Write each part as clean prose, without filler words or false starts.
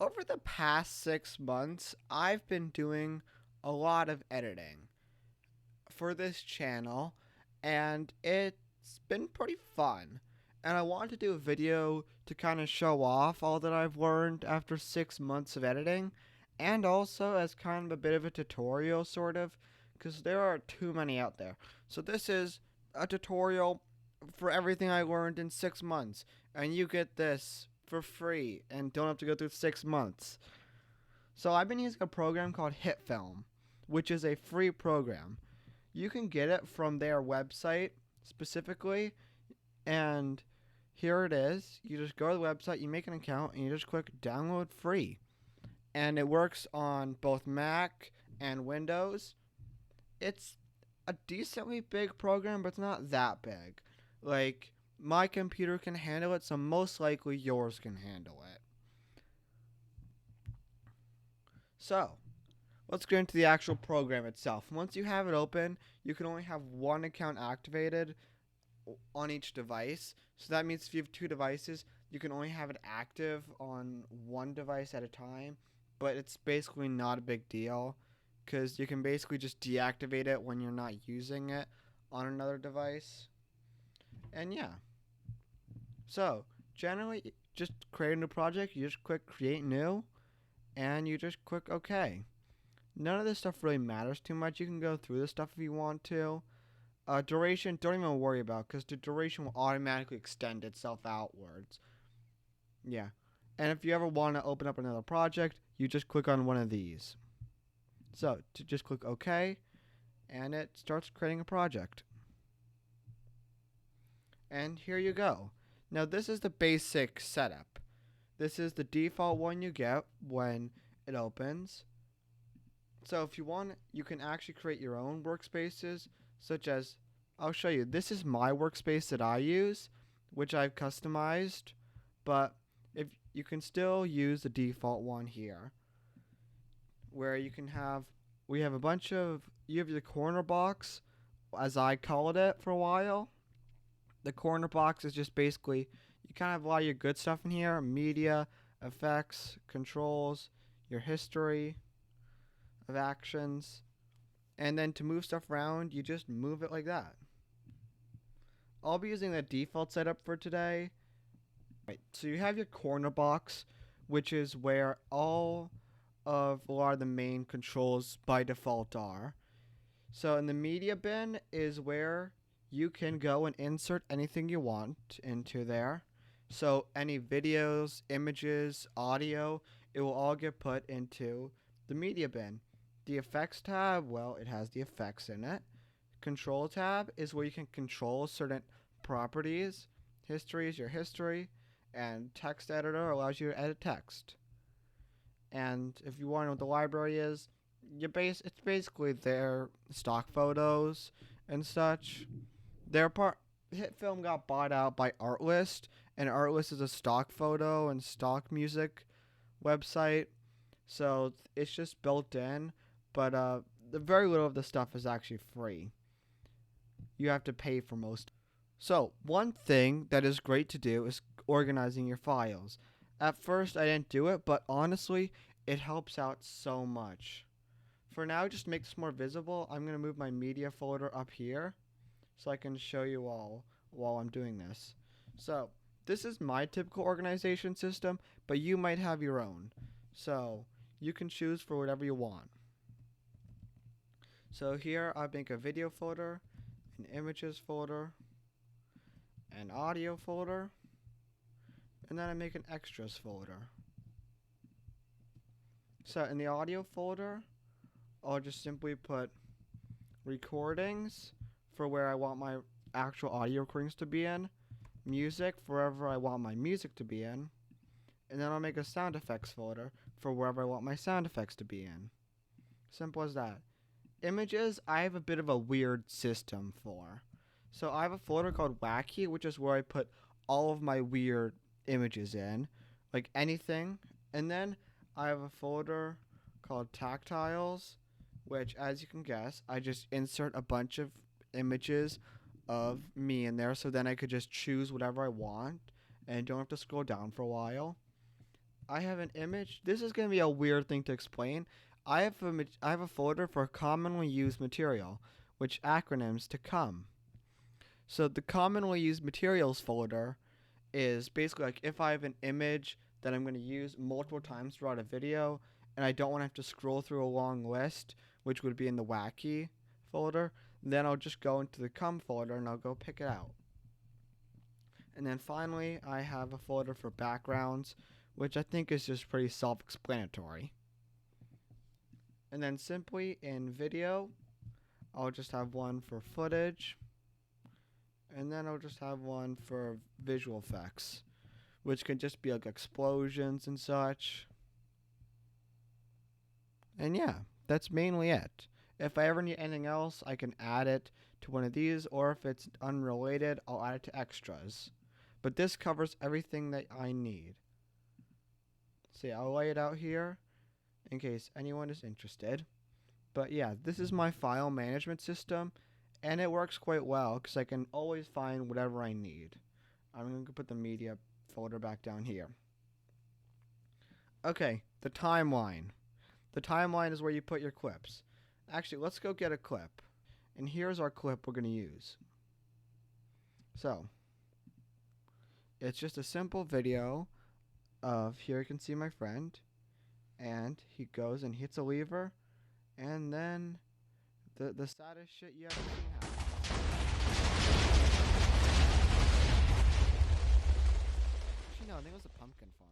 Over the past 6 months, I've been doing a lot of editing for this channel, and it's been pretty fun. And I wanted to do a video to kind of show off all that I've learned after 6 months of editing, and also as kind of a bit of a tutorial, sort of, because there are too many out there. So this is a tutorial for everything I learned in 6 months, and you get this for free and don't have to go through 6 months. So I've been using a program called hitfilm, which is a free program. You can get it from their website specifically, and here it is. You just go to the website, you make an account, and you just click download free. And it works on both Mac and Windows. It's a decently big program, but it's not that big. Like, my computer can handle it, so most likely yours can handle it. So, let's get into the actual program itself. Once you have it open, you can only have one account activated on each device. So that means if you have two devices, you can only have it active on one device at a time. But it's basically not a big deal because you can basically just deactivate it when you're not using it on another device. And yeah. So, generally, just create a new project. You just click create new and you just click OK. None of this stuff really matters too much. You can go through this stuff if you want to. Duration, don't even worry about because the duration will automatically extend itself outwards. Yeah. And if you ever want to open up another project, you just click on one of these. So, to just click OK, and it starts creating a project. And here you go. Now, this is the basic setup. This is the default one you get when it opens. So if you want, you can actually create your own workspaces, such as, I'll show you. This is my workspace that I use, which I've customized, but if you can still use the default one here, where you can have, we have a bunch of, you have the corner box, as I called it for a while. The corner box is just basically, you kind of have a lot of your good stuff in here, media, effects, controls, your history of actions, and then to move stuff around, you just move it like that. I'll be using the default setup for today. Right, so you have your corner box, which is where all of a lot of the main controls by default are. So in the media bin is where you can go and insert anything you want into there. So any videos, images, audio, it will all get put into the media bin. The effects tab, well, it has the effects in it. Control tab is where you can control certain properties. History is your history, and text editor allows you to edit text. And if you want to know what the library is, it's basically their stock photos and such. HitFilm got bought out by Artlist, and Artlist is a stock photo and stock music website, so it's just built in. But the very little of the stuff is actually free. You have to pay for most. So one thing that is great to do is organizing your files. At first, I didn't do it, but honestly, it helps out so much. For now, just to make this more visible, I'm going to move my media folder up here so I can show you all while I'm doing this. So this is my typical organization system, but you might have your own. So you can choose for whatever you want. So here I make a video folder, an images folder, an audio folder, and then I make an extras folder. So in the audio folder, I'll just simply put recordings for where I want my actual audio recordings to be in, music for wherever I want my music to be in, and then I'll make a sound effects folder for wherever I want my sound effects to be in. Simple as that. Images, I have a bit of a weird system for. So I have a folder called Wacky, which is where I put all of my weird images in, like anything. And then I have a folder called Tactiles, which, as you can guess, I just insert a bunch of images of me in there, so then I could just choose whatever I want and don't have to scroll down for a while. I have an image. This is going to be a weird thing to explain. I have a folder for commonly used material, which acronyms to come. So the commonly used materials folder is basically like if I have an image that I'm going to use multiple times throughout a video and I don't want to have to scroll through a long list, which would be in the wacky folder, then I'll just go into the come folder and I'll go pick it out. And then finally, I have a folder for backgrounds, which I think is just pretty self-explanatory. And then simply in video, I'll just have one for footage, and then I'll just have one for visual effects, which can just be like explosions and such. And yeah, that's mainly it. If I ever need anything else, I can add it to one of these, or if it's unrelated, I'll add it to extras. But this covers everything that I need. See, I'll lay it out here in case anyone is interested. But yeah, this is my file management system, and it works quite well because I can always find whatever I need. I'm going to put the media folder back down here. Okay, the timeline. The timeline is where you put your clips. Actually, let's go get a clip. And here's our clip we're going to use. So, it's just a simple video of, here you can see my friend, and he goes and hits a lever, and then the saddest shit you ever seen happen. Actually, no, I think it was a pumpkin farm.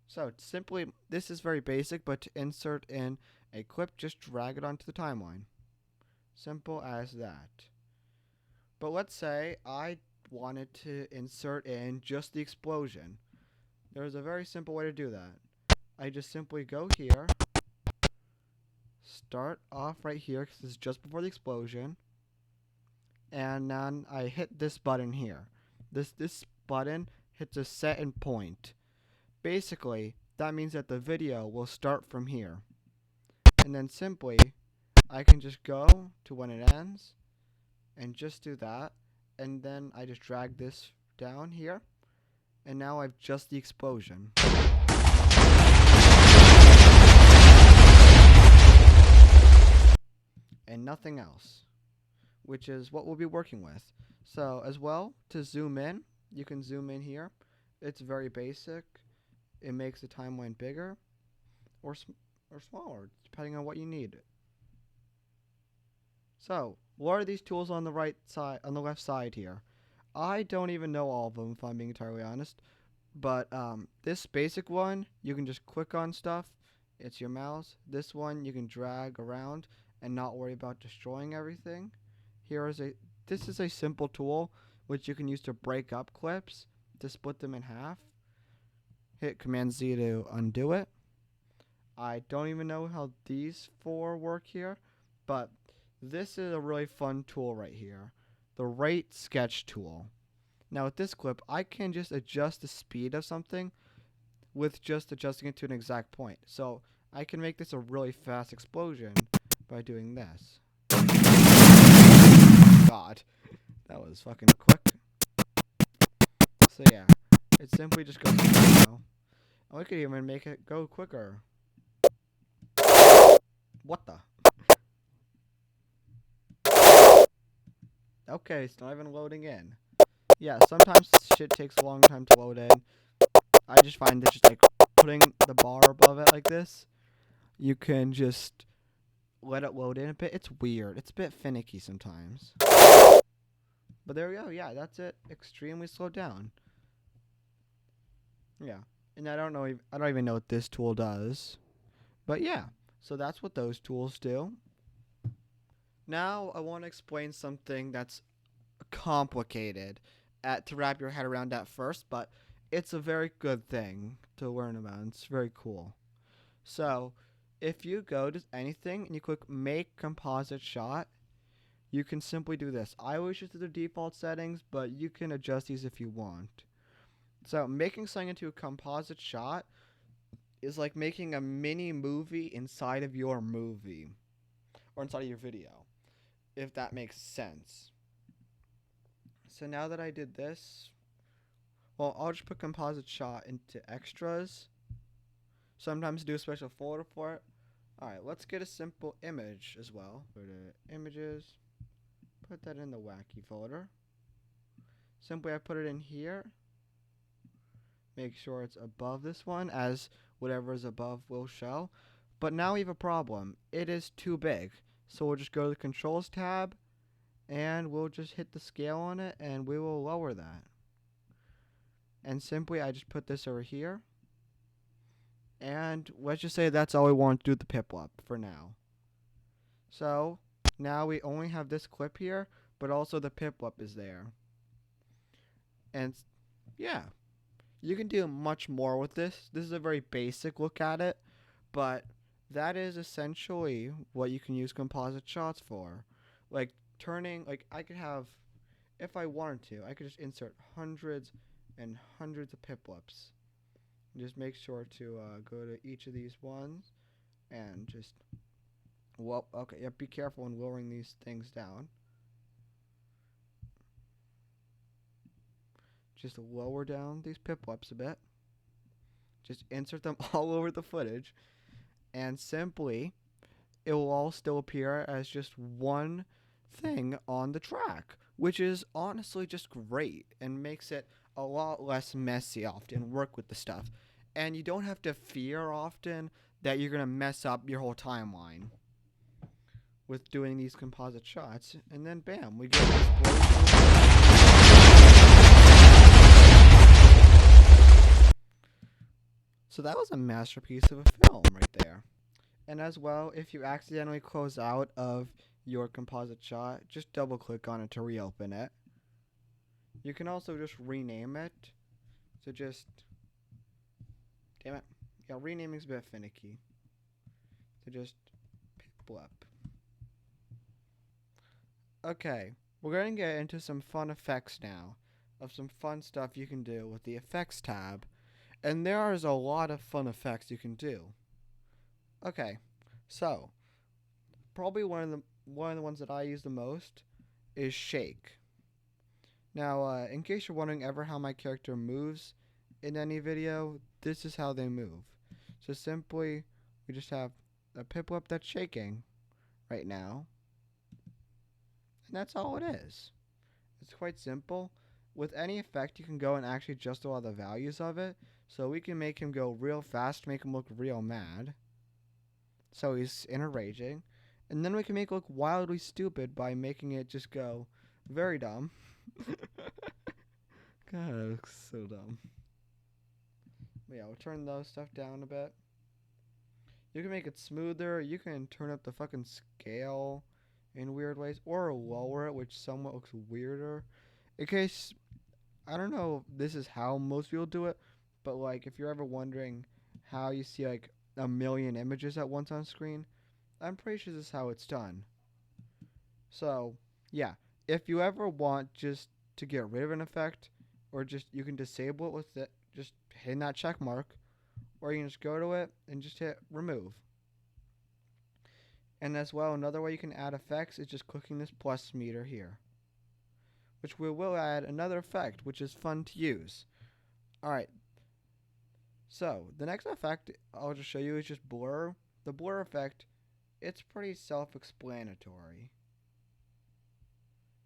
So, simply, this is very basic, but to insert in a clip, just drag it onto the timeline. Simple as that. But let's say I wanted to insert in just the explosion. There's a very simple way to do that. I just simply go here, start off right here because this is just before the explosion, and then I hit this button here. This button hits a set and point. Basically, that means that the video will start from here. And then simply, I can just go to when it ends and just do that. And then I just drag this down here. And now I've just the explosion. And nothing else, which is what we'll be working with. So as well, to zoom in, you can zoom in here. It's very basic. It makes the timeline bigger or smaller, depending on what you need. So, what are these tools on the right side, on the left side here? I don't even know all of them, if I'm being entirely honest. But this basic one, you can just click on stuff. It's your mouse. This one, you can drag around and not worry about destroying everything. This is a simple tool which you can use to break up clips, to split them in half. Hit Command Z to undo it. I don't even know how these four work here, but this is a really fun tool right here. The Rate Sketch tool. Now with this clip, I can just adjust the speed of something with just adjusting it to an exact point. So I can make this a really fast explosion by doing this. God, that was fucking quick. So yeah, it simply just goes now. I could even make it go quicker. What the? Okay, it's not even loading in. Yeah, sometimes shit takes a long time to load in. I just find that just like putting the bar above it like this, you can just let it load in a bit. It's weird. It's a bit finicky sometimes. But there we go. Yeah, that's it. Extremely slowed down. Yeah. And I don't even know what this tool does. But yeah. So that's what those tools do. Now I want to explain something that's complicated to wrap your head around at first, but it's a very good thing to learn about. It's very cool. So, if you go to anything and you click Make Composite Shot, you can simply do this. I always use the default settings, but you can adjust these if you want. So, making something into a composite shot is like making a mini movie inside of your movie, or inside of your video, if that makes sense. So now that I did this, Well, I'll just put composite shot into extras. Sometimes do a special folder for it. Alright, let's get a simple image as well. Go to images, put that in the wacky folder. Simply I put it in here. Make sure it's above this one, as whatever is above will show. But now we have a problem. It is too big. So we'll just go to the controls tab and we'll just hit the scale on it and we will lower that. And simply I just put this over here. And let's just say that's all we want to do with the piplup for now. So now we only have this clip here, but also the piplup is there. And yeah, you can do much more with this. This is a very basic look at it, but that is essentially what you can use composite shots for. Like turning, like I could have, if I wanted to, I could just insert hundreds and hundreds of piplups. Just make sure to go to each of these ones and just, well, okay, yeah, be careful when lowering these things down. Just lower down these piplups a bit. Just insert them all over the footage. And simply, it will all still appear as just one thing on the track, which is honestly just great and makes it a lot less messy often, work with the stuff. And you don't have to fear often that you're going to mess up your whole timeline with doing these composite shots. And then bam, we get this blue. So that was a masterpiece of a film right there. And as well, if you accidentally close out of your composite shot, just double click on it to reopen it. You can also just rename it. So just, damn it. Yeah, renaming's a bit finicky. So just piplup. Okay, we're going to get into some fun effects now. Of some fun stuff you can do with the effects tab. And there is a lot of fun effects you can do. Okay, so probably one of the ones that I use the most is shake. Now, in case you're wondering ever how my character moves in any video, this is how they move. So simply, we just have a piplup that's shaking right now, and that's all it is. It's quite simple. With any effect, you can go and actually adjust a lot of the values of it. So we can make him go real fast, make him look real mad. So he's enraging. And then we can make it look wildly stupid by making it just go very dumb. God, it looks so dumb. But yeah, we'll turn those stuff down a bit. You can make it smoother. You can turn up the fucking scale in weird ways. Or lower it, which somewhat looks weirder. In case, I don't know if this is how most people do it. But like, if you're ever wondering how you see like a million images at once on screen, I'm pretty sure this is how it's done. So, yeah, if you ever want just to get rid of an effect, or just you can disable it with it, just hitting that check mark, or you can just go to it and just hit remove. And as well, another way you can add effects is just clicking this plus meter here, which we will add another effect, which is fun to use. Alright, so the next effect I'll just show you is just blur. The blur effect, it's pretty self-explanatory.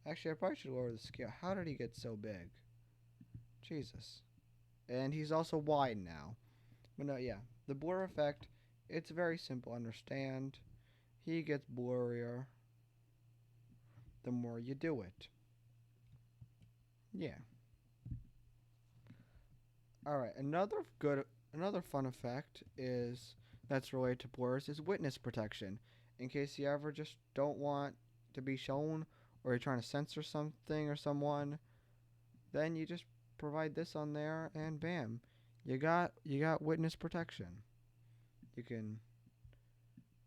Actually, I probably should lower the scale. How did he get so big? Jesus. And he's also wide now. But no, yeah. The blur effect, it's very simple to understand. He gets blurrier the more you do it. Yeah. Alright, another fun effect is that's related to blurs is witness protection. In case you ever just don't want to be shown, or you're trying to censor something or someone, then you just provide this on there and bam, you got witness protection. You can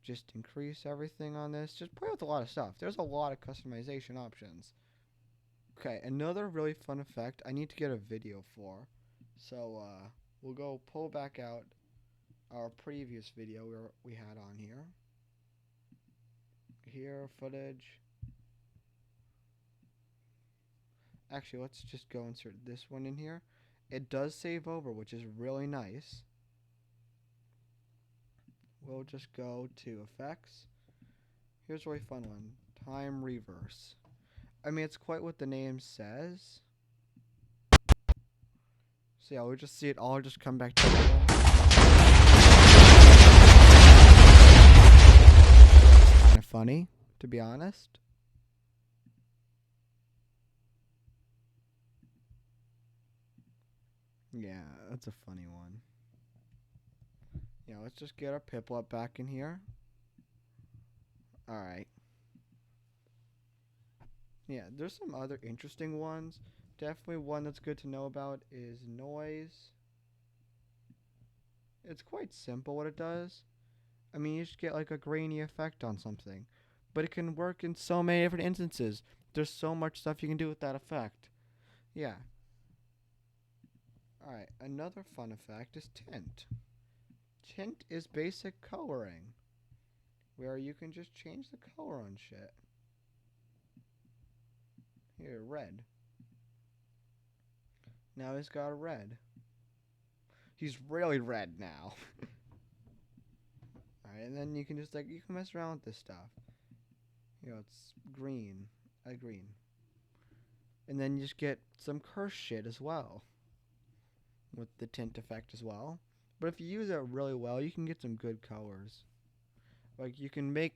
just increase everything on this. Just play with a lot of stuff. There's a lot of customization options. Okay, another really fun effect I need to get a video for. So we'll go pull back out our previous video we had on here. Here, footage. Actually, let's just go insert this one in here. It does save over, which is really nice. We'll just go to effects. Here's a really fun one. Time reverse. I mean, it's quite what the name says. So yeah, we'll just see it all just come back together. It's kind of funny, to be honest. Yeah, that's a funny one. Yeah, let's just get our Piplup back in here. Alright. Yeah, there's some other interesting ones. Definitely one that's good to know about is noise. It's quite simple what it does. I mean, you just get like a grainy effect on something. But it can work in so many different instances. There's so much stuff you can do with that effect. Yeah. Alright, another fun effect is tint. Tint is basic coloring, where you can just change the color on shit. Here, red. Now he's got a red. He's really red now. Alright, and then you can just you can mess around with this stuff. You know, it's green. Green. And then you just get some curse shit as well. With the tint effect as well. But if you use it really well, you can get some good colors. Like, you can make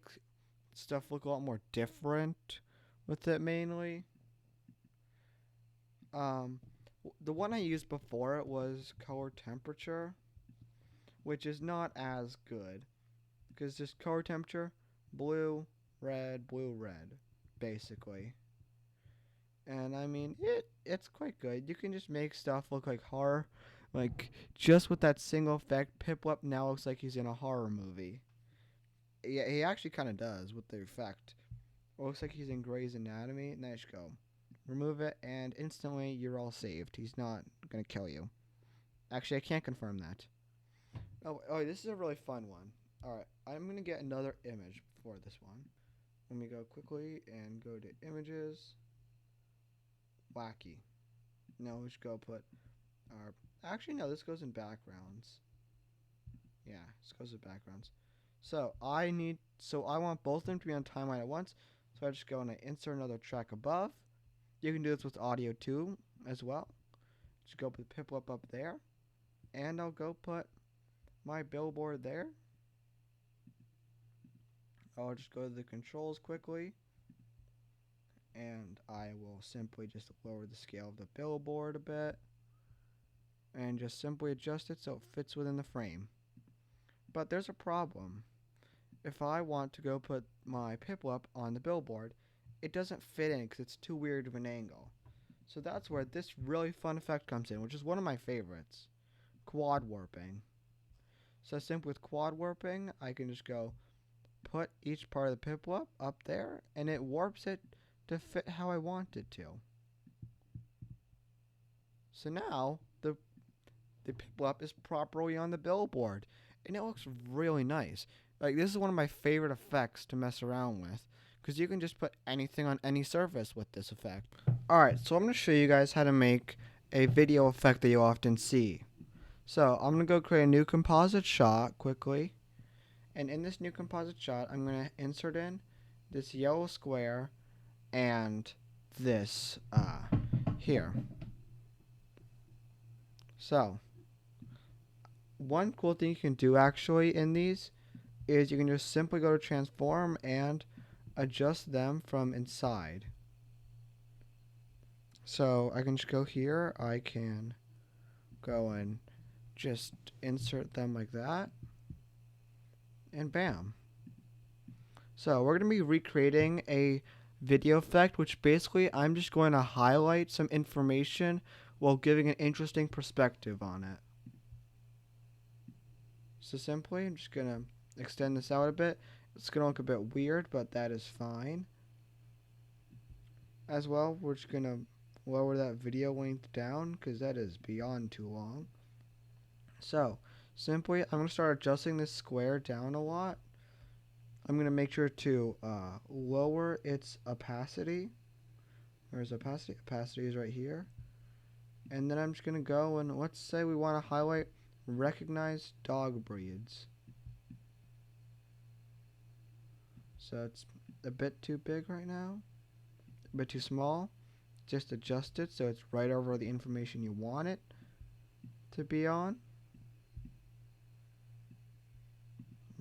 stuff look a lot more different with it mainly. The one I used before it was color temperature, which is not as good. Because just color temperature, blue, red, basically. And I mean, it's quite good. You can just make stuff look like horror. Like, just with that single effect, Piplup now looks like he's in a horror movie. Yeah, he actually kind of does with the effect. It looks like he's in Grey's Anatomy. Nice go. Remove it, and instantly you're all saved. He's not going to kill you. Actually, I can't confirm that. Oh, this is a really fun one. Alright, I'm going to get another image for this one. Let me go quickly and go to images. Wacky. No, we should go put our... Actually, no, this goes in backgrounds. Yeah, this goes in backgrounds. So, I want both of them to be on timeline at once. So I just go and I insert another track above. You can do this with audio too, as well. Just go put Piplup up there. And I'll go put my billboard there. I'll just go to the controls quickly. And I will simply just lower the scale of the billboard a bit. And just simply adjust it so it fits within the frame. But there's a problem. If I want to go put my Piplup on the billboard, it doesn't fit in because it's too weird of an angle. So that's where this really fun effect comes in, which is one of my favorites. Quad warping. So simply with quad warping, I can just go put each part of the Piplup up there, and it warps it to fit how I want it to. So now, the Piplup is properly on the billboard, and it looks really nice. Like, this is one of my favorite effects to mess around with, because you can just put anything on any surface with this effect. Alright, so I'm going to show you guys how to make a video effect that you often see. So, I'm going to go create a new composite shot quickly. And in this new composite shot, I'm going to insert in this yellow square and this here. So, one cool thing you can do actually in these is you can just simply go to transform and adjust them from inside. So I can just go here, I can go and just insert them like that, and bam. So we're going to be recreating a video effect, which basically I'm just going to highlight some information while giving an interesting perspective on it. So simply, I'm just going to extend this out a bit. It's going to look a bit weird, but that is fine. As well, we're just going to lower that video length down because that is beyond too long. So, simply, I'm going to start adjusting this square down a lot. I'm going to make sure to lower its opacity. Where's opacity? Opacity is right here. And then I'm just going to go and let's say we want to highlight recognize dog breeds. So it's a bit too big right now, a bit too small. Just adjust it so it's right over the information you want it to be on.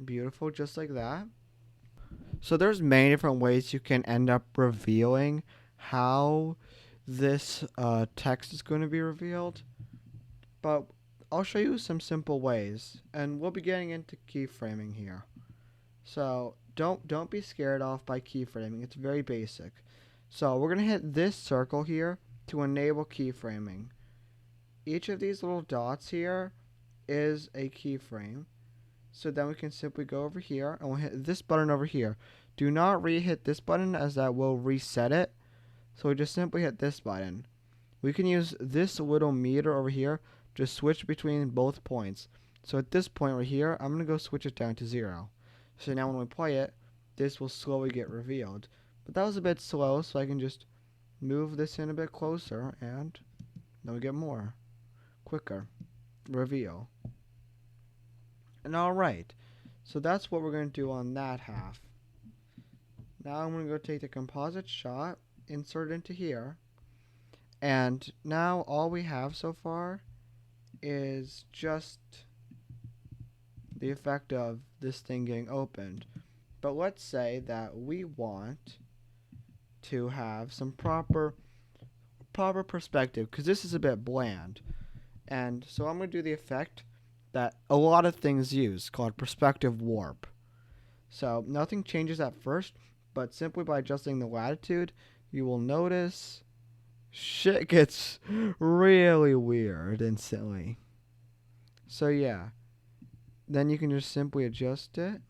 Beautiful, just like that. So there's many different ways you can end up revealing how this text is going to be revealed, but I'll show you some simple ways, and we'll be getting into keyframing here. So don't be scared off by keyframing. It's very basic. So we're going to hit this circle here to enable keyframing. Each of these little dots here is a keyframe. So then we can simply go over here and we'll hit this button over here. Do not re-hit this button as that will reset it. So we just simply hit this button. We can use this little meter over here to switch between both points. So at this point right here, I'm going to go switch it down to 0. So now when we play it, this will slowly get revealed. But that was a bit slow, so I can just move this in a bit closer and then we get more. Quicker. Reveal. And alright, so that's what we're going to do on that half. Now I'm going to go take the composite shot, insert it into here, and now all we have so far is just the effect of this thing getting opened. But let's say that we want to have some proper perspective, because this is a bit bland. And so I'm going to do the effect that a lot of things use, called perspective warp. So nothing changes at first, but simply by adjusting the latitude, you will notice shit gets really weird instantly. So yeah, then you can just simply adjust it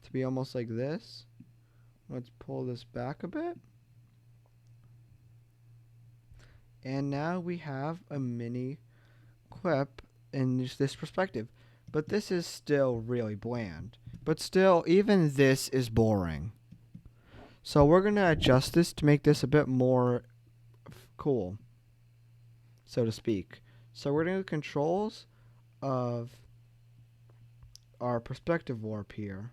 to be almost like this. Let's pull this back a bit. And now we have a mini clip in this perspective. But this is still really bland. But still, even this is boring. So we're going to adjust this to make this a bit more cool, so to speak. So we're going to do controls of our perspective warp here.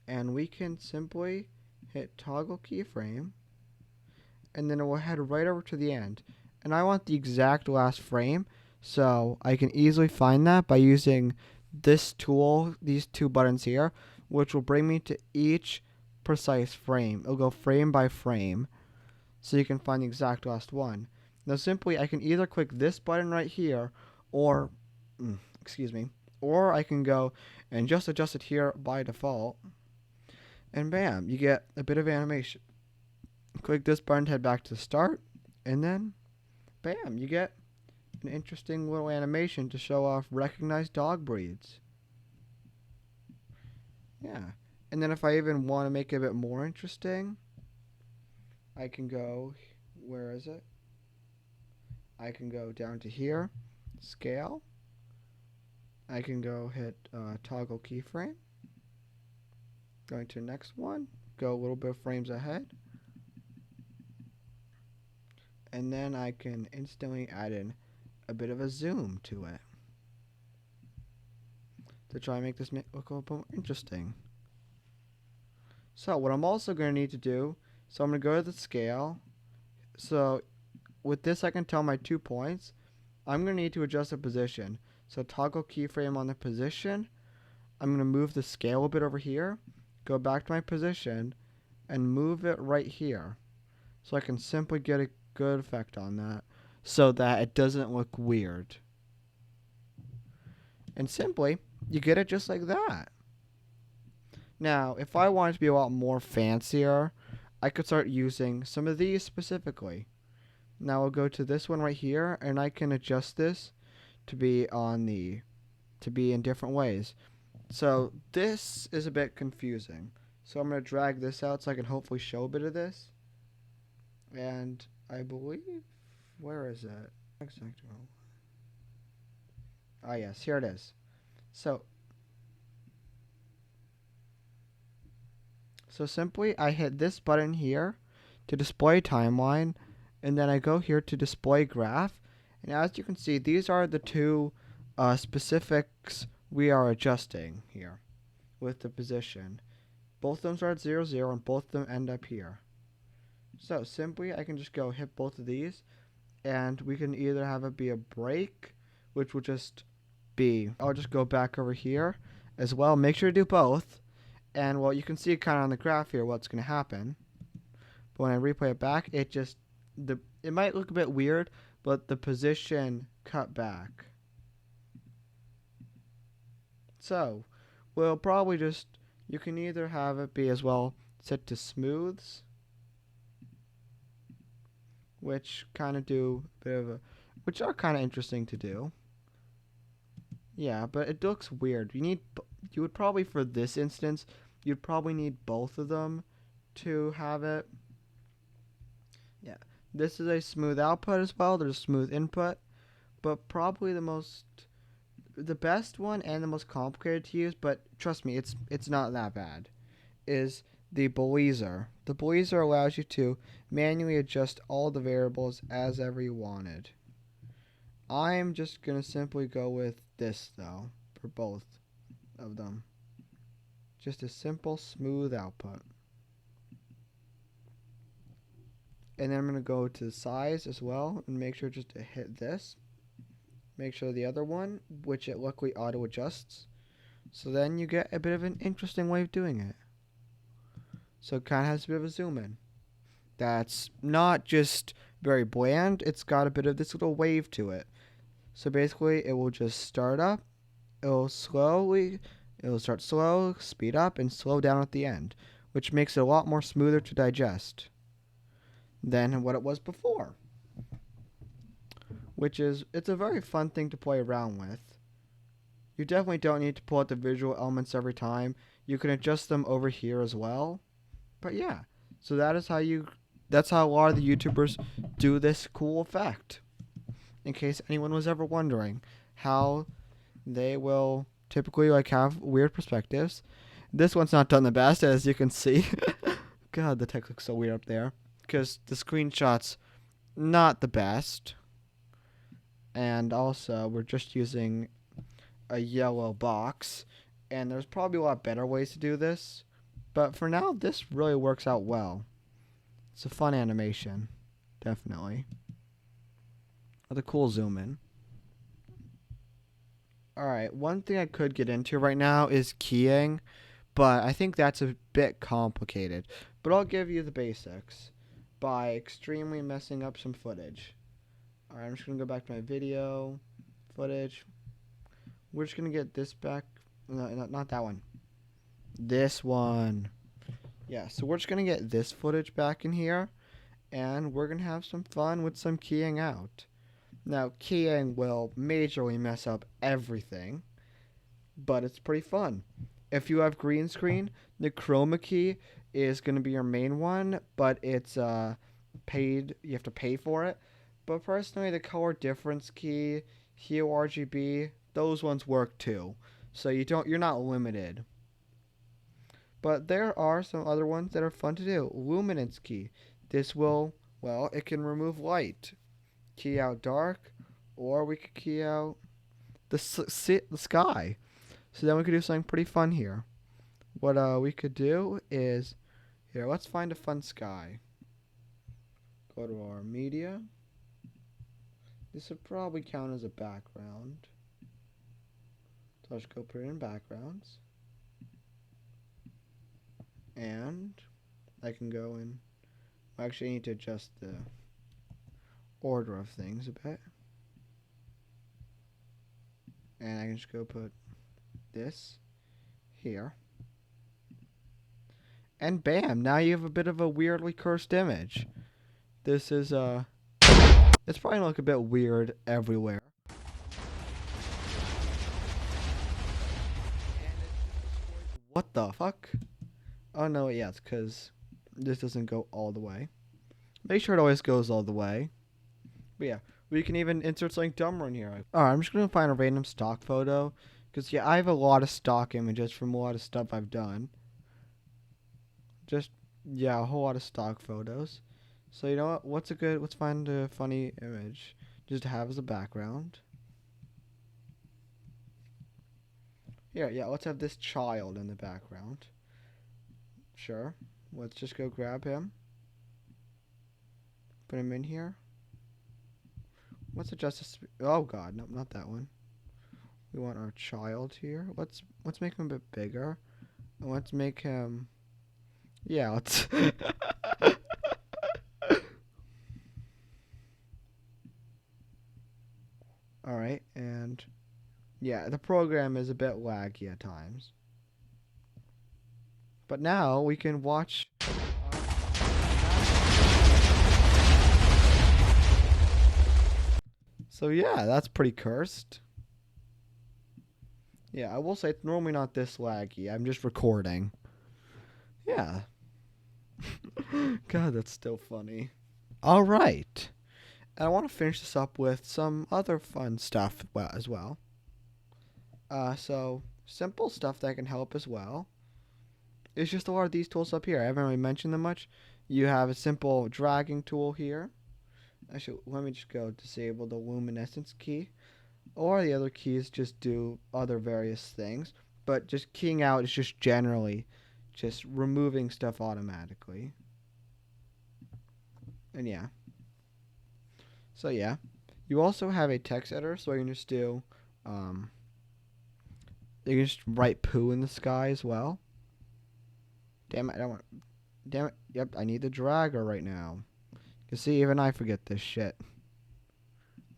And we can simply hit toggle keyframe. And then it will head right over to the end. And I want the exact last frame, so I can easily find that by using this tool, these two buttons here, which will bring me to each precise frame. It'll go frame by frame, so you can find the exact last one. Now simply, I can either click this button right here, or, or I can go and just adjust it here by default, and bam, you get a bit of animation. Click this button to head back to the start, and then bam, you get an interesting little animation to show off recognized dog breeds. Yeah. And then if I even want to make it a bit more interesting, I can go, where is it? I can go down to here, scale. I can go hit toggle keyframe. Going to the next one, go a little bit of frames ahead. And then I can instantly add in a bit of a zoom to it to try and make this look a little more interesting. So what I'm also going to need to do, so I'm going to go to the scale. So with this I can tell my 2 points. I'm going to need to adjust the position. So toggle keyframe on the position. I'm going to move the scale a bit over here, go back to my position, and move it right here. So I can simply get a good effect on that so that it doesn't look weird. And simply, you get it just like that. Now, if I wanted to be a lot more fancier, I could start using some of these specifically. Now I'll go to this one right here, and I can adjust this to be in different ways. So this is a bit confusing. So I'm going to drag this out so I can hopefully show a bit of this. And I believe, where is it? Ah, yes, here it is. So simply I hit this button here to display timeline, and then I go here to display graph, and as you can see, these are the two specifics we are adjusting here with the position. Both of them start at 0, 0, and both of them end up here. So simply, I can just go hit both of these, and we can either have it be a break, which will just be, I'll just go back over here as well. Make sure to do both. And well, you can see kind of on the graph here what's going to happen. But when I replay it back, it might look a bit weird, but the position cut back. So we'll probably just, you can either have it be as well set to smooths, which kind of do a bit of a, which are kind of interesting to do. Yeah, but it looks weird. You would probably, for this instance, you'd probably need both of them to have it. Yeah, this is a smooth output as well. There's a smooth input, but probably the best one and the most complicated to use, but trust me, it's not that bad, is the Belizer. The Belizer allows you to manually adjust all the variables as ever you wanted. I'm just going to simply go with this, though, for both of them. Just a simple, smooth output. And then I'm going to go to size as well and make sure just to hit this. Make sure the other one, which it luckily auto-adjusts. So then you get a bit of an interesting way of doing it. So it kind of has a bit of a zoom in. That's not just very bland, it's got a bit of this little wave to it. So basically, it will just start up, it'll start slow, speed up, and slow down at the end, which makes it a lot more smoother to digest than what it was before. It's a very fun thing to play around with. You definitely don't need to pull out the visual elements every time. You can adjust them over here as well. But yeah, so that's how a lot of the YouTubers do this cool effect. In case anyone was ever wondering how they will typically have weird perspectives. This one's not done the best, as you can see. God, the text looks so weird up there. Because the screenshot's not the best. And also, we're just using a yellow box. And there's probably a lot better ways to do this. But for now, this really works out well. It's a fun animation. Definitely. With a cool zoom in. Alright, one thing I could get into right now is keying. But I think that's a bit complicated. But I'll give you the basics by extremely messing up some footage. Alright, I'm just going to go back to my video footage. We're just going to get this back. No, not that one. This one. Yeah, so we're just going to get this footage back in here. And we're going to have some fun with some keying out. Now, keying will majorly mess up everything. But it's pretty fun. If you have green screen, the chroma key is going to be your main one. But it's paid. You have to pay for it. But personally, the color difference key, hue RGB, those ones work too. So you're not limited. But there are some other ones that are fun to do. Luminance key. This will, well, it can remove light. Key out dark, or we could key out the sky. So then we could do something pretty fun here. What we could do is, here, let's find a fun sky. Go to our media. This would probably count as a background. So I'll just go put it in backgrounds. And I can go in. Actually, I need to adjust the order of things a bit. And I can just go put this here. And bam, now you have a bit of a weirdly cursed image. This is it's probably gonna look a bit weird everywhere. What the fuck? Oh no, yeah, it's because this doesn't go all the way. Make sure it always goes all the way. But yeah, we can even insert something dumber in here. Alright, I'm just going to find a random stock photo. Because yeah, I have a lot of stock images from a lot of stuff I've done. Just, yeah, a whole lot of stock photos. So you know what? Let's find a funny image just to have as a background. Here, yeah, let's have this child in the background. Sure. Let's just go grab him. Put him in here. Let's adjust this. Oh god, no, not that one. We want our child here. Let's make him a bit bigger. And let's make him. Yeah, let's. All right, and yeah, the program is a bit laggy at times. But now we can watch. So yeah, that's pretty cursed. Yeah, I will say it's normally not this laggy. I'm just recording. Yeah. God, that's still funny. All right. And I want to finish this up with some other fun stuff as well. So simple stuff that can help as well. It's just a lot of these tools up here. I haven't really mentioned them much. You have a simple dragging tool here. Actually, let me just go disable the luminescence key. Or the other keys just do other various things. But just keying out is just generally just removing stuff automatically. And yeah. So yeah. You also have a text editor, so you can just do you can just write poo in the sky as well. Damn it, I don't want. Damn it. Yep, I need the dragger right now. You see, even I forget this shit.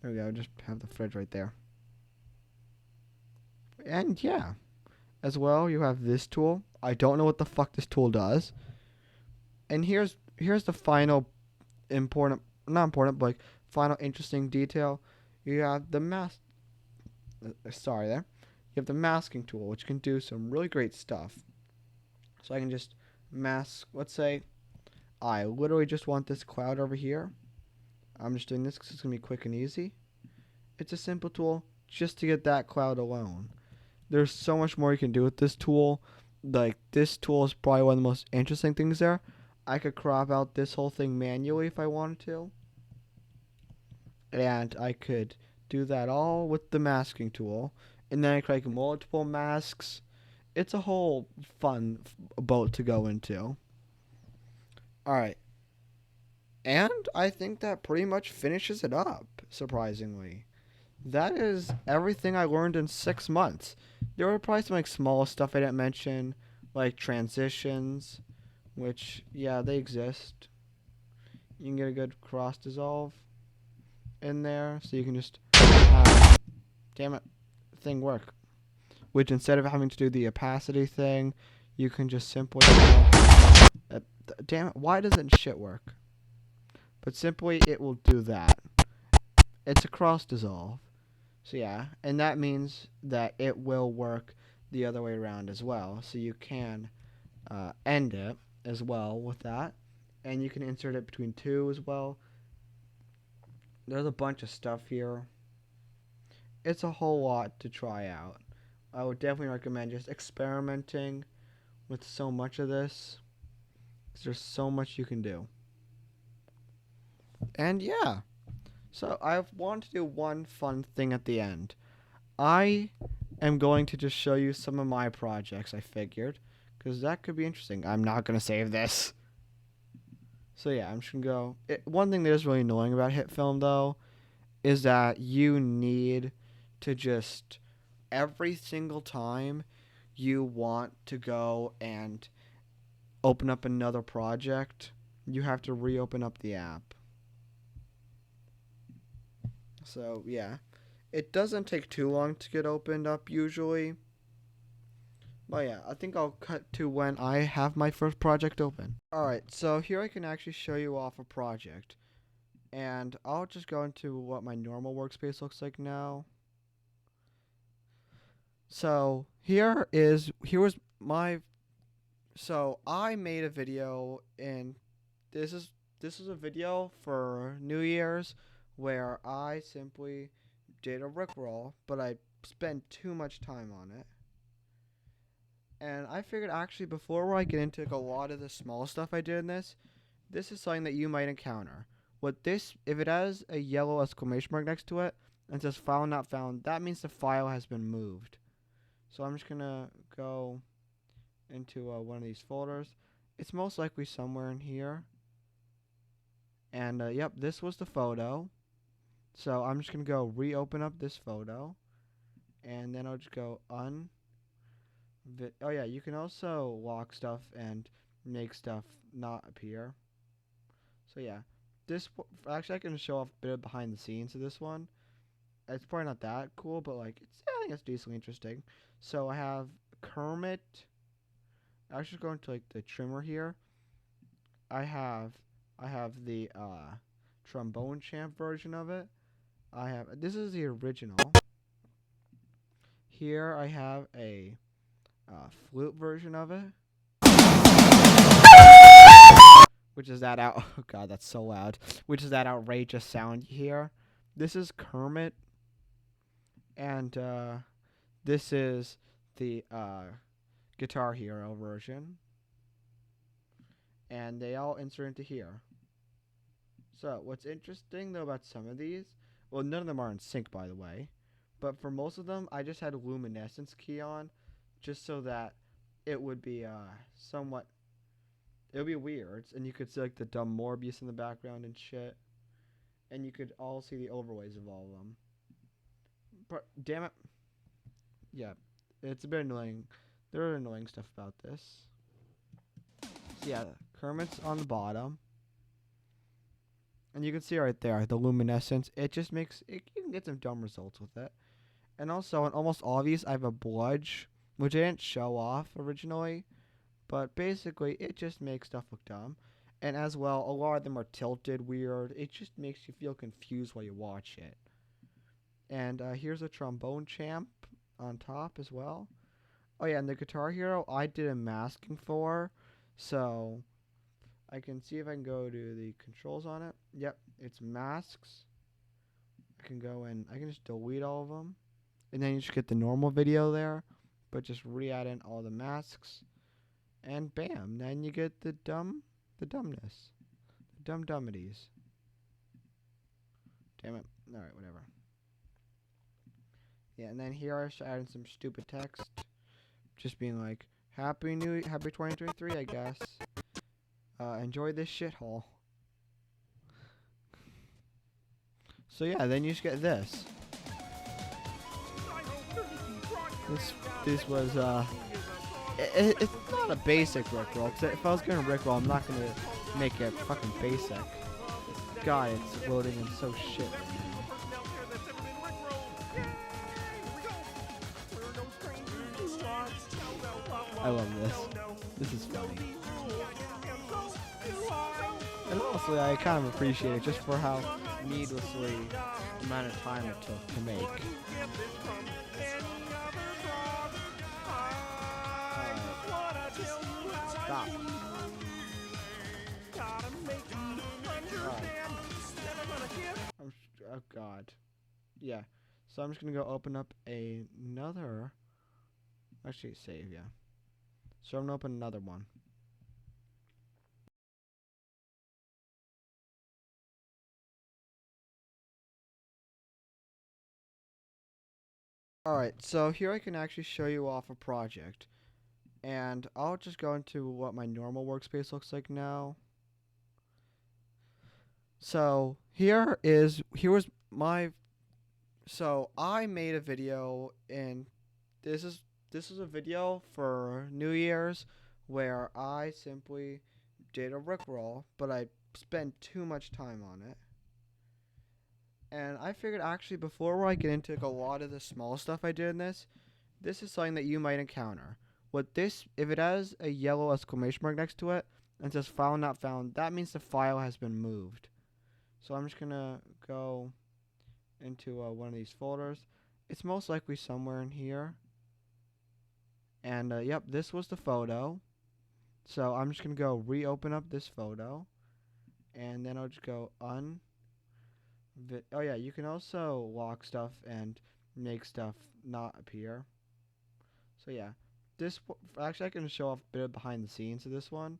There we go. Just have the fridge right there. And yeah, as well, you have this tool. I don't know what the fuck this tool does. And here's the final important, not important, but like final interesting detail. You have the mask. Sorry there. You have the masking tool, which can do some really great stuff. So I can just mask. Let's say I literally just want this cloud over here. I'm just doing this because it's gonna be quick and easy. It's a simple tool just to get that cloud alone. There's so much more you can do with this tool. Like, this tool is probably one of the most interesting things there. I could crop out this whole thing manually if I wanted to. And I could do that all with the masking tool. And then I could make multiple masks. It's a whole fun boat to go into. Alright. And I think that pretty much finishes it up, surprisingly. That is everything I learned in 6 months. There were probably some like small stuff I didn't mention, like transitions, which yeah, they exist. You can get a good cross dissolve in there, so you can just have, damn it, thing work. Which instead of having to do the opacity thing, you can just simply have, damn it, why doesn't shit work? But simply it will do that. It's a cross dissolve. So yeah, and that means that it will work the other way around as well. So you can end it as well with that, and you can insert it between two as well. There's a bunch of stuff here. It's a whole lot to try out. I would definitely recommend just experimenting with so much of this, because there's so much you can do. And yeah, so I want to do one fun thing at the end. I am going to just show you some of my projects, I figured, because that could be interesting. I'm not going to save this. So yeah, I'm just going to go. One thing that is really annoying about hitfilm, though, is that you need to just, every single time you want to go and open up another project, you have to reopen up the app. So yeah. It doesn't take too long to get opened up usually. But yeah, I think I'll cut to when I have my first project open. Alright, so here I can actually show you off a project. And I'll just go into what my normal workspace looks like now. So here was my, so I made a video, and this is a video for New Year's where I simply did a rickroll, but I spent too much time on it. And I figured actually before I get into like a lot of the small stuff I did in this, this is something that you might encounter. What this, if it has a yellow exclamation mark next to it and says file not found, that means the file has been moved. So I'm just gonna go into one of these folders. It's most likely somewhere in here. And yep, this was the photo. So I'm just gonna go reopen up this photo, and then I'll just go oh yeah, you can also lock stuff and make stuff not appear. So yeah, actually I can show off a bit of behind the scenes of this one. It's probably not that cool, but like I think it's decently interesting. So I have Kermit. I should go into like the trimmer here. I have the trombone champ version of it. This is the original. Here I have a flute version of it, which is that out. Oh god, that's so loud. Which is that outrageous sound you hear. This is Kermit, and this is the Guitar Hero version, and they all insert into here. So what's interesting though about some of these, well, none of them are in sync, by the way, but for most of them, I just had a luminescence key on, just so that it would be somewhat. It would be weird, and you could see like the dumb Morbius in the background and shit, and you could all see the overlays of all of them. But damn it, yeah, it's a bit annoying. There are annoying stuff about this. So yeah, Kermit's on the bottom. And you can see right there, the luminescence. It just makes it. You can get some dumb results with it. And also, in almost all of these, I have a bludge, which I didn't show off originally. But basically, it just makes stuff look dumb. And as well, a lot of them are tilted weird. It just makes you feel confused while you watch it. And here's a trombone champ on top as well. Oh yeah, and the Guitar Hero, I did a masking for. So I can see if I can go to the controls on it. Yep, it's masks. I can go and I can just delete all of them. And then you just get the normal video there, but just re-add in all the masks. And bam, then you get the dumbness. The dummities. Damn it. Alright, whatever. Yeah, and then here I should add in some stupid text. Just being like, Happy 2023, I guess. Enjoy this shithole. So yeah, then you just get this. This was it's not a basic Rickroll. Cause if I was gonna Rickroll, I'm not gonna make it fucking basic. God, it's loading in so shit right now. I love this. This is funny. And honestly, I kind of appreciate it just for how needlessly amount of time it took to make. Stop. Oh god. Yeah. So I'm just gonna go open up another. Actually, save, yeah. So I'm gonna open another one. Alright, so here I can actually show you off a project. And I'll just go into what my normal workspace looks like now. So here was my. So I made a video, and this is a video for New Year's where I simply did a Rickroll, but I spent too much time on it. And I figured actually before I get into like, a lot of the small stuff I did in this is something that you might encounter. What this, if it has a yellow exclamation mark next to it and says file not found, that means the file has been moved. So I'm just gonna go into one of these folders. It's most likely somewhere in here. And yep, this was the photo. So I'm just gonna go reopen up this photo, and then I'll just go oh yeah, you can also lock stuff and make stuff not appear. So yeah, actually I can show off a bit of behind the scenes of this one.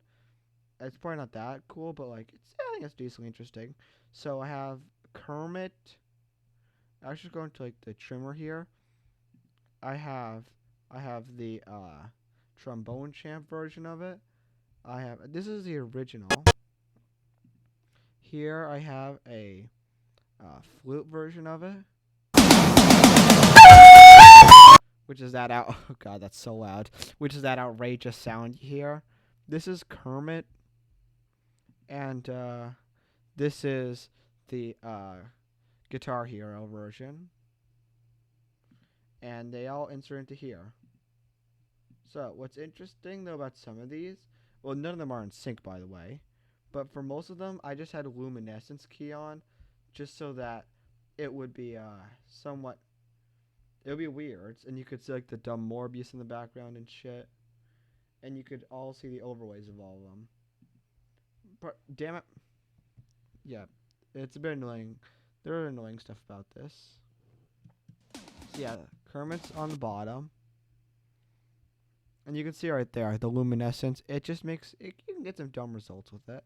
It's probably not that cool, but like I think it's decently interesting. So I have Kermit. I should go into like the trimmer here. I have I have the trombone champ version of it. This is the original. Here I have a flute version of it, which is that out. Oh god, that's so loud. Which is that outrageous sound you hear. This is Kermit, and this is the Guitar Hero version, and they all insert into here. So what's interesting though about some of these, well, none of them are in sync, by the way, but for most of them, I just had a luminescence key on, just so that it would be somewhat. It would be weird, and you could see like the dumb Morbius in the background and shit, and you could all see the overlays of all of them. But damn it, yeah, it's a bit annoying. There are annoying stuff about this. So yeah, Kermit's on the bottom. And you can see right there, the luminescence, it just makes, you can get some dumb results with it.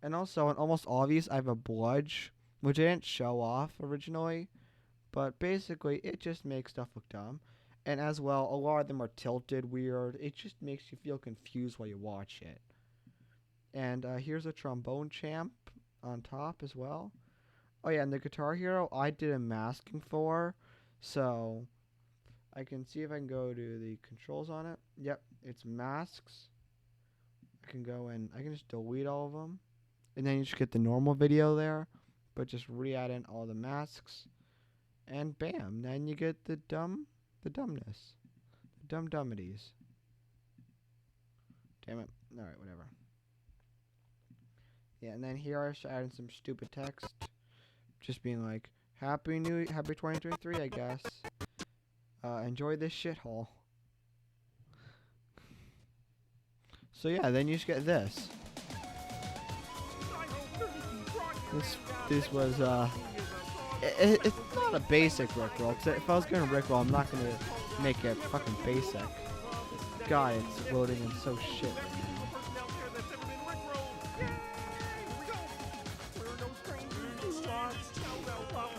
And also, in almost all of these, I have a bludge, which I didn't show off originally. But basically, it just makes stuff look dumb. And as well, a lot of them are tilted weird. It just makes you feel confused while you watch it. And here's a trombone champ on top as well. Oh yeah, and the Guitar Hero, I did a masking for. So I can see if I can go to the controls on it. Yep, it's masks. I can go and I can just delete all of them. And then you just get the normal video there. But just re-add in all the masks. And bam, then you get the dumbness. The dummities. Damn it. Alright, whatever. Yeah, and then here I just added some stupid text. Just being like, Happy 2023, I guess. Enjoy this shithole. So yeah, then you just get this. This was it's not a basic Rickroll. Cause if I was gonna Rickroll, I'm not gonna make it fucking basic. God, it's loading in so shit right now.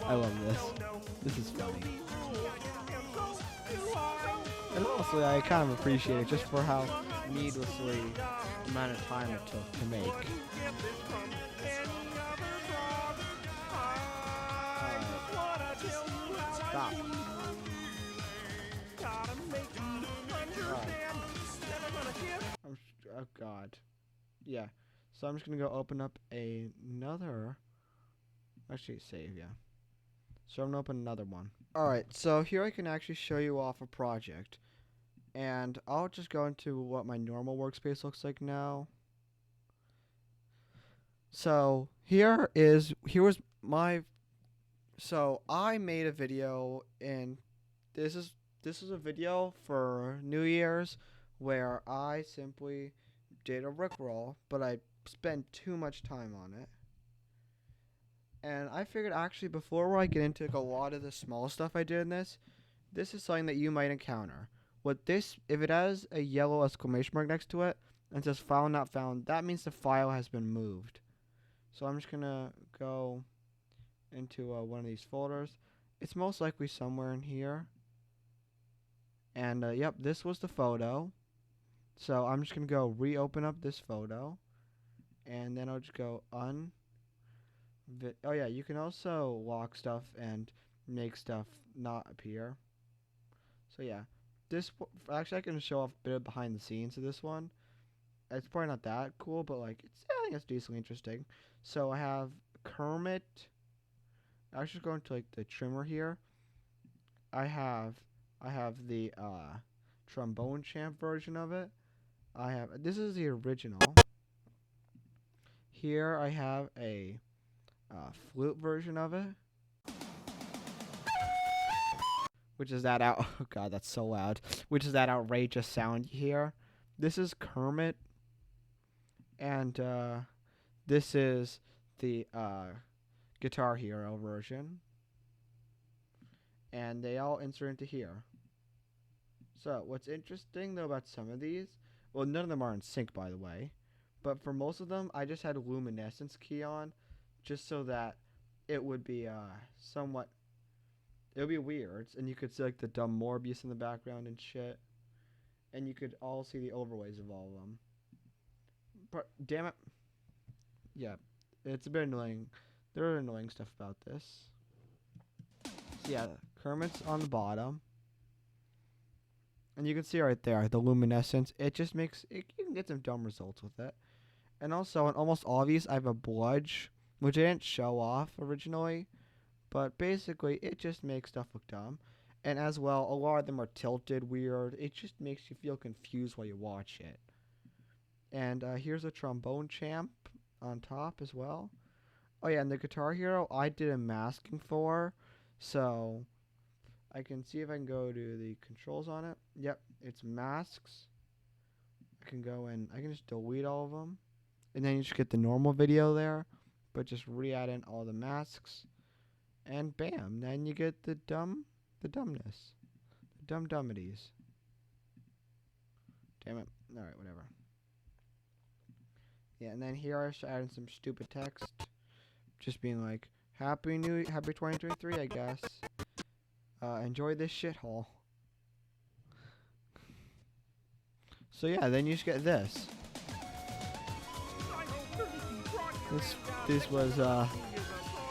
I love this. This is funny. And also, I kind of appreciate it just for how needlessly amount of time it took to make. Stop. Oh god. Yeah. So I'm just gonna go open up another. Actually, save, yeah. So I'm gonna open another one. Alright, so here I can actually show you off a project. And I'll just go into what my normal workspace looks like now. So so I made a video, and this is a video for New Year's where I simply did a Rickroll, but I spent too much time on it. And I figured actually before I get into like, a lot of the small stuff I did in this is something that you might encounter. If it has a yellow exclamation mark next to it and says file not found, that means the file has been moved. So I'm just gonna go into one of these folders. It's most likely somewhere in here. And yep, this was the photo. So I'm just gonna go reopen up this photo, and then I'll just go oh yeah, you can also lock stuff and make stuff not appear. So yeah, actually I can show off a bit of behind the scenes of this one. It's probably not that cool, but like I think it's decently interesting. So I have Kermit. I should go into like the trimmer here. I have the trombone champ version of it. This is the original. Here I have a flute version of it, which is that out. Oh god, that's so loud. Which is that outrageous sound you hear. This is Kermit, and this is the Guitar Hero version, and they all insert into here. So what's interesting though about some of these, well, none of them are in sync, by the way, But for most of them, I just had a luminescence key on, just so that it would be somewhat. It would be weird, and you could see like the dumb Morbius in the background and shit, and you could all see the overlays of all of them. But damn it, yeah, it's a bit annoying. There are annoying stuff about this. So yeah, Kermit's on the bottom. And you can see right there, the luminescence. It just makes it, you can get some dumb results with it. And also, in almost all these, I have a bludge, which I didn't show off originally. But basically, it just makes stuff look dumb. And as well, a lot of them are tilted weird. It just makes you feel confused while you watch it. And here's a trombone champ on top as well. Oh yeah, and the Guitar Hero I did a masking for, so I can see if I can go to the controls on it. Yep, it's masks. I can go and I can just delete all of them, and then you just get the normal video there, but just re-add in all the masks, and bam, then you get the dumbness, the dummities. Damn it. All right, whatever. Yeah, and then here I just added some stupid text. Just being like, happy 2023, I guess. Enjoy this shithole. So yeah, then you just get this. This was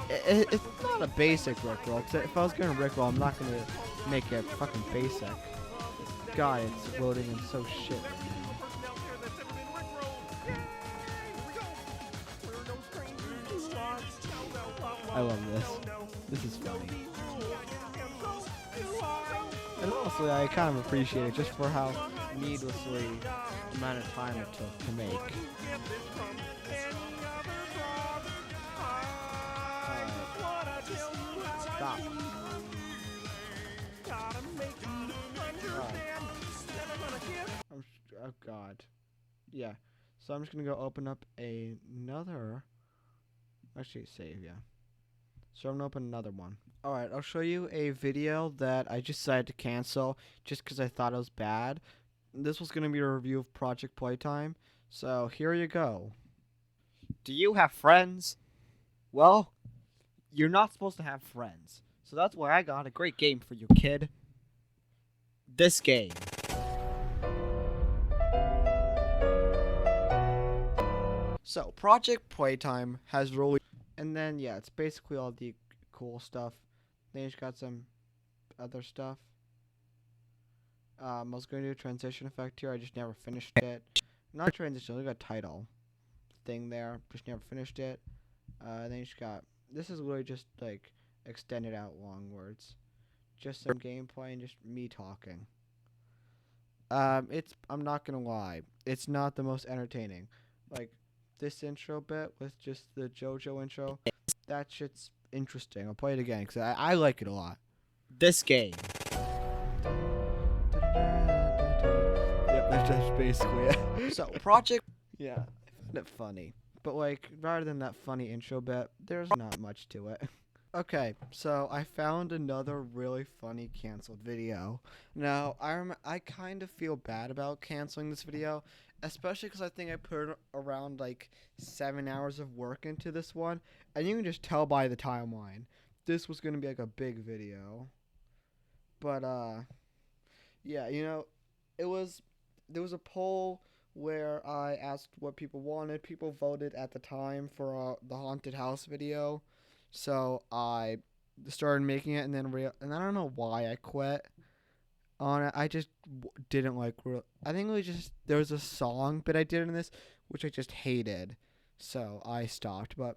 it's not a basic Rickroll. Cause if I was gonna Rickroll, I'm not gonna make it fucking basic. God, it's loading in so shit right now. I love this. This is funny. And honestly, I kind of appreciate it just for how needlessly amount of time it took to make. Stop. Oh god. Yeah. So I'm just gonna go open up another. Actually, save, yeah. So I'm gonna open another one. Alright, I'll show you a video that I just decided to cancel just because I thought it was bad. This was gonna be a review of Project Playtime. So here you go. Do you have friends? Well, you're not supposed to have friends. So that's why I got a great game for you, kid. This game. So, Project Playtime has really... And then, yeah, it's basically all the cool stuff. Then you just got some other stuff. I was going to do a transition effect here. I just never finished it. Not transition, I got a title thing there. Just never finished it. Then you just got... This is really just, like, extended out long words. Just some gameplay and just me talking. I'm not gonna lie. It's not the most entertaining. Like... This intro bit with just the JoJo intro, that shit's interesting. I'll play it again because I like it a lot. This game. Yep, that's basically it. So, Project... Yeah, I found it funny. But, like, rather than that funny intro bit, there's not much to it. Okay, so I found another really funny canceled video. Now, I kind of feel bad about canceling this video, especially because I think I put around like 7 hours of work into this one, and you can just tell by the timeline. This was going to be like a big video. But, yeah, you know, there was a poll where I asked what people wanted. People voted at the time for the haunted house video. So I started making it, and then I don't know why I quit on it. I just didn't like. I think it was just there was a song bit I did in this which I just hated, so I stopped. But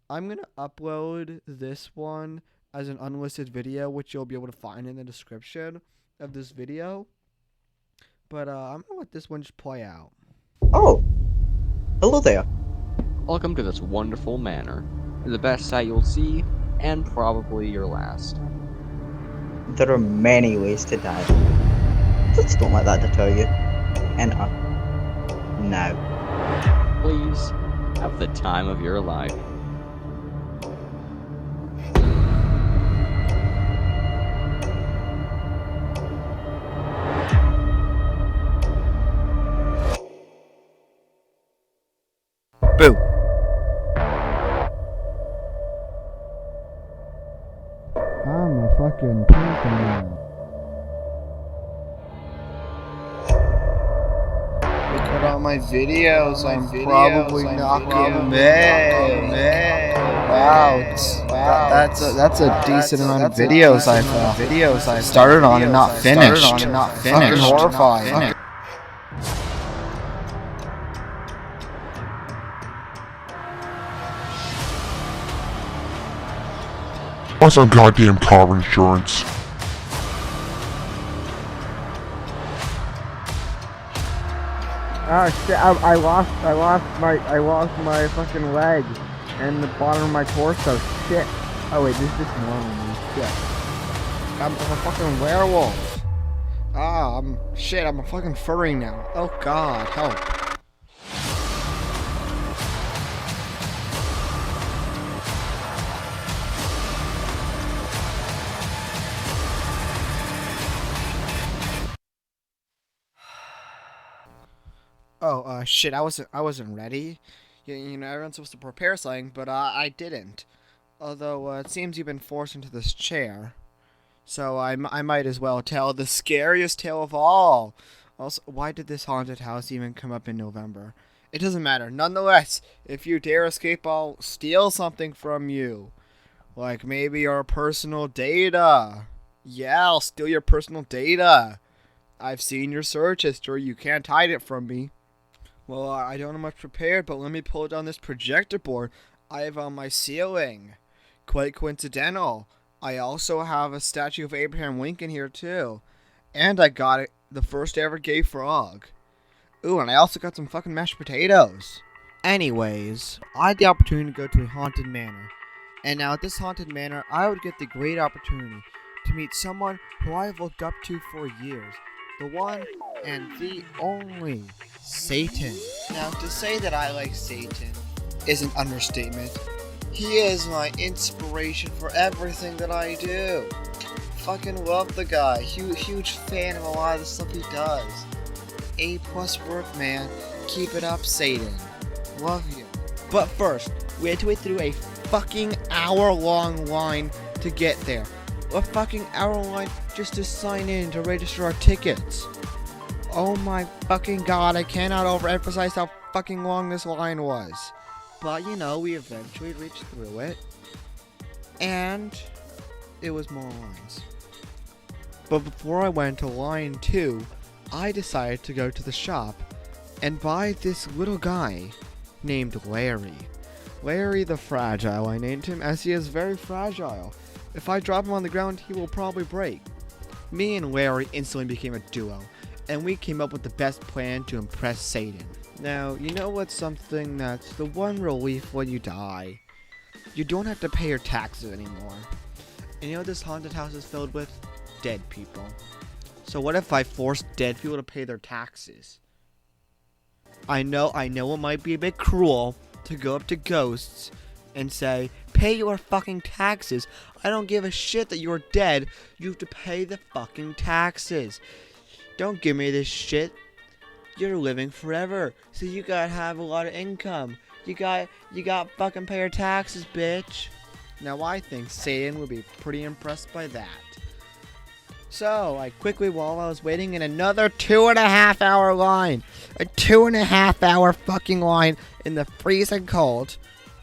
I'm gonna upload this one as an unlisted video, which you'll be able to find in the description of this video. But I'm gonna let this one just play out. Oh, hello there. Welcome to this wonderful manor. The best sight you'll see, and probably your last. There are many ways to die. Just don't let that deter you. Enter. Now. Please, have the time of your life. Boo. I'm a fucking pumpkin now. Look at all my videos. I'm probably not gonna make. Wow, that's a decent amount of videos I've started on and not finished. Fucking horrifying. Want some goddamn car insurance? Oh shit! I lost my fucking leg and the bottom of my torso. Shit! Oh wait, this is just normal. Shit! I'm a fucking werewolf. I'm a fucking furry now. Oh god, help. Oh, shit, I wasn't ready. You know, everyone's supposed to prepare something, but, I didn't. Although, it seems you've been forced into this chair. So, I might as well tell the scariest tale of all. Also, why did this haunted house even come up in November? It doesn't matter. Nonetheless, if you dare escape, I'll steal something from you. Like, maybe your personal data. Yeah, I'll steal your personal data. I've seen your search history. You can't hide it from me. Well, I don't have much prepared, but let me pull down this projector board I have on my ceiling. Quite coincidental. I also have a statue of Abraham Lincoln here, too. And I got it, the first ever gay frog. Ooh, and I also got some fucking mashed potatoes. Anyways, I had the opportunity to go to a haunted manor. And now at this haunted manor, I would get the great opportunity to meet someone who I've looked up to for years. The one and the only Satan. Now, to say that I like Satan is an understatement. He is my inspiration for everything that I do. Fucking love the guy. Huge fan of a lot of the stuff he does. A+ work, man. Keep it up, Satan. Love you. But first, we had to wait through a fucking hour-long line to get there. A fucking hour line just to sign in to register our tickets. Oh my fucking god, I cannot overemphasize how fucking long this line was. But you know, we eventually reached through it. And it was more lines. But before I went to line 2, I decided to go to the shop and buy this little guy named Larry. Larry the Fragile, I named him as he is very fragile. If I drop him on the ground, he will probably break. Me and Larry instantly became a duo, and we came up with the best plan to impress Satan. Now, you know what's something that's the one relief when you die? You don't have to pay your taxes anymore. And you know what this haunted house is filled with? Dead people. So what if I forced dead people to pay their taxes? I know it might be a bit cruel to go up to ghosts and say, pay your fucking taxes. I don't give a shit that you're dead. You have to pay the fucking taxes. Don't give me this shit. You're living forever, so you gotta have a lot of income. You got fucking pay your taxes, bitch. Now I think Satan would be pretty impressed by that. So I quickly, while I was waiting in another 2.5 hour line, a 2.5 hour fucking line in the freezing cold.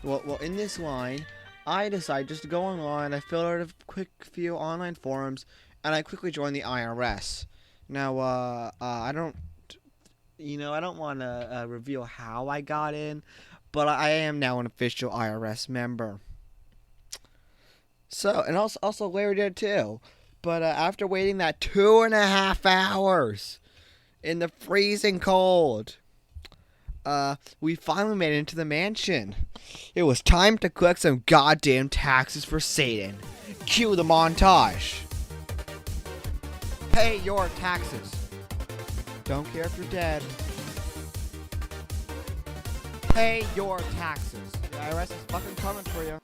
Well, in this line, I decided just to go online. I filled out a quick few online forums, and I quickly joined the IRS. Now, I don't want to reveal how I got in, but I am now an official IRS member. So, and also Larry did too. But after waiting that 2.5 hours in the freezing cold, we finally made it into the mansion. It was time to collect some goddamn taxes for Satan. Cue the montage. Pay your taxes. Don't care if you're dead. Pay your taxes. The IRS is fucking coming for you.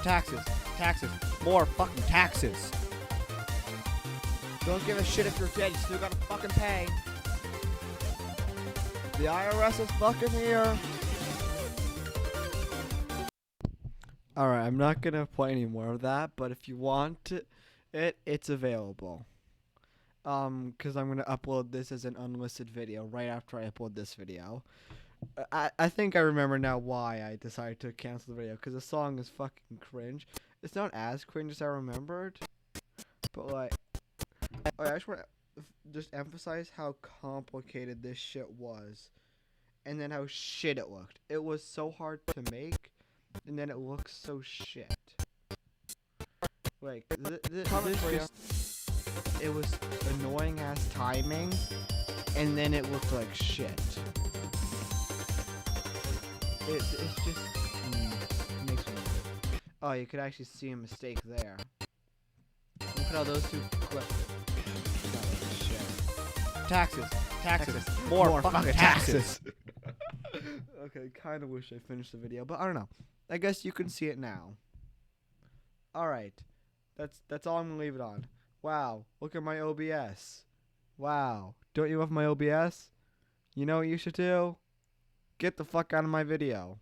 Taxes. Taxes. More fucking taxes. Don't give a shit if you're dead. You still gotta fucking pay. The IRS is fucking here. Alright, I'm not gonna play any more of that, but if you want it, it's available. Cause I'm gonna upload this as an unlisted video right after I upload this video. I think I remember now why I decided to cancel the video, cause the song is fucking cringe. It's not as cringe as I remembered, but like, I just want to just emphasize how complicated this shit was, and then how shit it looked. It was so hard to make, and then it looks so shit. Like, this just, it was annoying ass timing, and then it looked like shit. It's just, it makes me mad. Oh, you could actually see a mistake there. Look at how those two clip. Taxes. Taxes. More fucking taxes. Okay, kind of wish I finished the video, but I don't know. I guess you can see it now. Alright. That's all I'm gonna leave it on. Wow, look at my OBS. Wow. Don't you love my OBS? You know what you should do? Get the fuck out of my video.